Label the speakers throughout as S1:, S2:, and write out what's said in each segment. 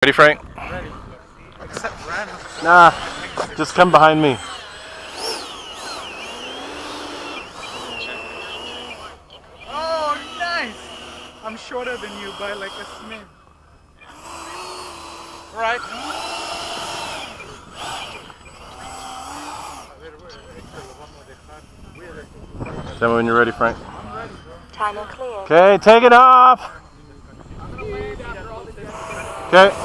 S1: Ready, Frank?
S2: Ready. Except random.
S1: Nah, just come behind me.
S2: Oh, nice! I'm shorter than you by like a smidge. Right.
S1: Tell me when you're ready, Frank.
S2: I'm ready, bro.
S3: Timer clear.
S1: Okay, take it off. Okay.
S3: Gear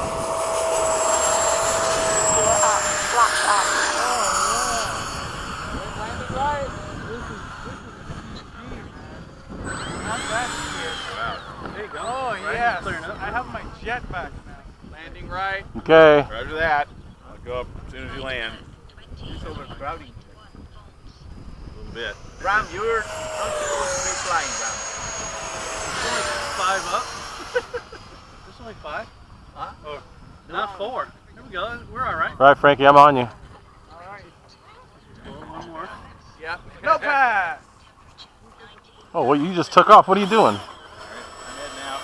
S3: up. Flaps up.
S2: Landing right. This is not bad here. There you go. Oh, yes. I have my jetpack now. Landing right.
S1: Okay.
S4: Roger that. I'll go up as soon as you land.
S2: It's overcrowding.
S4: A little bit.
S5: Ram, you're not supposed to be flying, Ram.
S6: There's only 5 up. There's only 5.
S5: Huh?
S6: Oh, not 4. There we go. We're all right.
S1: All right, Frankie, I'm on you.
S2: Alright.
S6: One more.
S5: Yeah.
S2: No pass!
S1: Oh, well, you just took off. What are you doing?
S5: I'm heading out.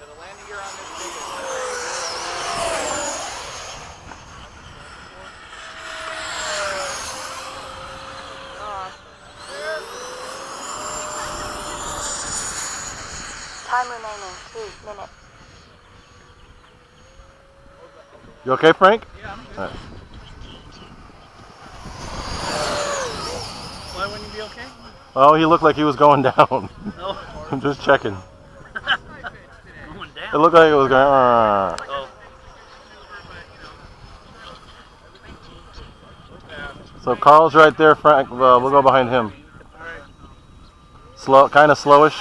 S5: The landing gear on this thing
S3: Time remaining 2 minutes.
S1: You okay, Frank?
S2: Yeah, I'm good.
S1: All right.
S6: Why wouldn't you be okay?
S1: Oh, he looked like he was going down.
S6: No.
S1: I'm just checking.
S6: Going
S1: It
S6: down.
S1: looked like it was going.
S6: Oh.
S1: So Carl's right there, Frank. We'll go behind him. Slow, kind of slowish.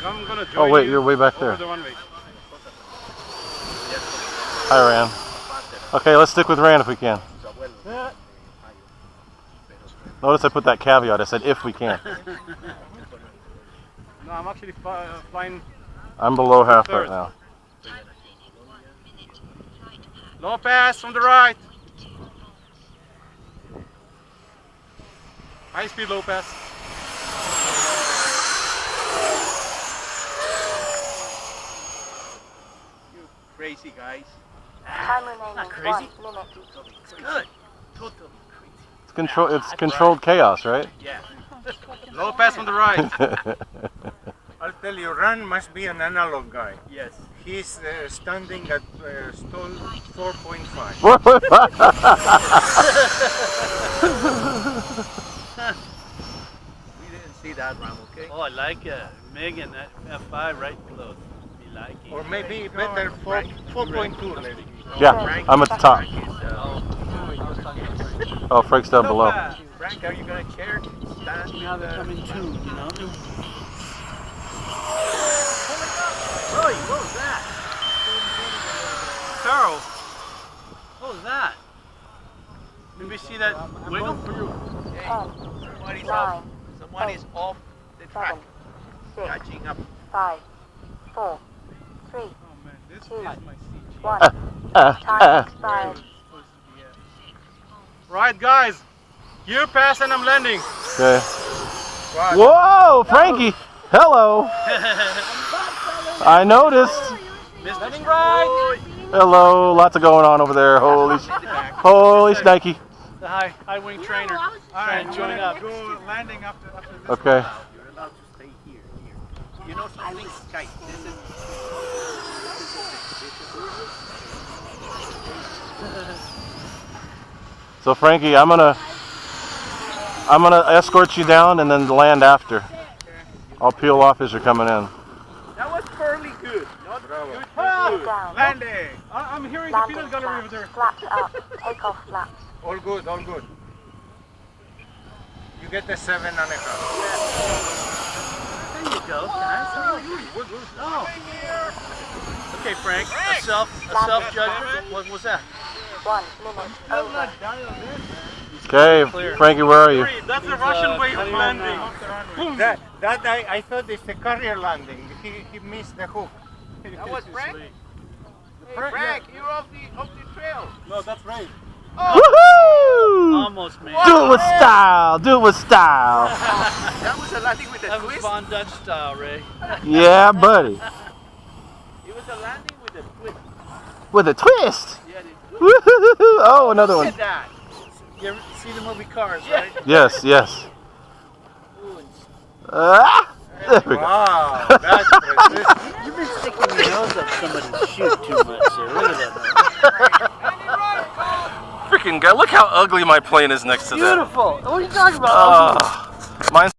S2: I'm gonna join
S1: Oh wait,
S2: you
S1: you're way back
S2: over
S1: there.
S2: the one way.
S1: Hi, Ran. Okay, let's stick with Ran if we can. Notice I put that caveat. I said if we can.
S2: No, I'm actually flying
S1: I'm below half right now.
S2: low pass from the right. High speed low pass.
S5: You crazy guys.
S3: Time remaining
S6: Not crazy.
S3: 1 minute.
S6: It's good. Totally
S1: It's controlled chaos, right?
S5: Yeah.
S2: Low pass from the right.
S7: I'll tell you, Ran must be an analog guy.
S5: Yes.
S7: He's standing at stall 4.5.
S5: We didn't see that, Ram, okay?
S6: Oh, I like Mig and that F-5 right close. Be liking.
S7: Or maybe better 4.2, maybe.
S1: Yeah, I'm at the top. Oh, Frank's down below.
S5: Frank, are you going to care? Stand
S6: Now they're coming too, you know?
S5: Roy, what was that?
S6: Carl, what was that? Did we see that wiggle?
S5: Hey,
S3: 10,
S5: somebody's
S3: 9,
S5: off. Someone is off the
S3: 7,
S5: track.
S3: 6,
S5: Catching up.
S3: 5, 4, 3,
S2: Oh man, this
S3: 2,
S2: is my CG.
S3: 1.
S1: Uh,
S3: Time expired.
S2: Right, guys. You pass and I'm landing.
S1: Okay. Whoa, Frankie. Hello. I noticed.
S2: Landing right.
S1: Hello. Lots of going on over there. Holy shnikey.
S6: The high wing trainer.
S2: All right,
S6: Trying to join up.
S2: go landing after this.
S1: Okay.
S5: You're allowed to stay here. You know something, Sky? This is.
S1: So Frankie, I'm gonna escort you down and then land after. I'll peel off as you're coming in.
S5: That was fairly good. Not good.
S3: Gear down.
S2: Landing. I'm hearing the
S3: Landing
S2: peanut gallery over
S3: flaps.
S2: there.
S3: Flaps up. Takeoff flaps.
S7: All good, all good. You get the 7.5.
S6: There you go, guys. Oh. Okay, Frank. A self judgment. What was that?
S3: 1 minute over.
S1: Okay, Frankie, where are you?
S2: That's a Russian way of landing.
S7: That I thought it's a carrier landing. He missed the hook.
S5: That was Frank? Hey, Frank, you're off the trail.
S2: No, that's right.
S1: Woohoo!
S6: Almost made
S1: Do it with style. Do it with style.
S5: That was a landing with a
S6: That was
S5: twist.
S6: Von Dutch style, Ray.
S1: Yeah, buddy.
S5: was a landing with a twist.
S1: With a twist.
S5: Yeah, they
S1: Woo-hoo-hoo-hoo. Oh, another
S5: Look
S1: one.
S5: at that.
S6: You ever see the movie Cars, right?
S1: Yes, yes.
S5: Ooh, and
S1: Ah, there we go.
S7: Wow, that's precision.
S6: You've been sticking your nose up somebody's chute too much there. Look at that.
S1: Freaking guy, look how ugly my plane is next to that.
S6: Beautiful. What are you talking about?
S1: Mine's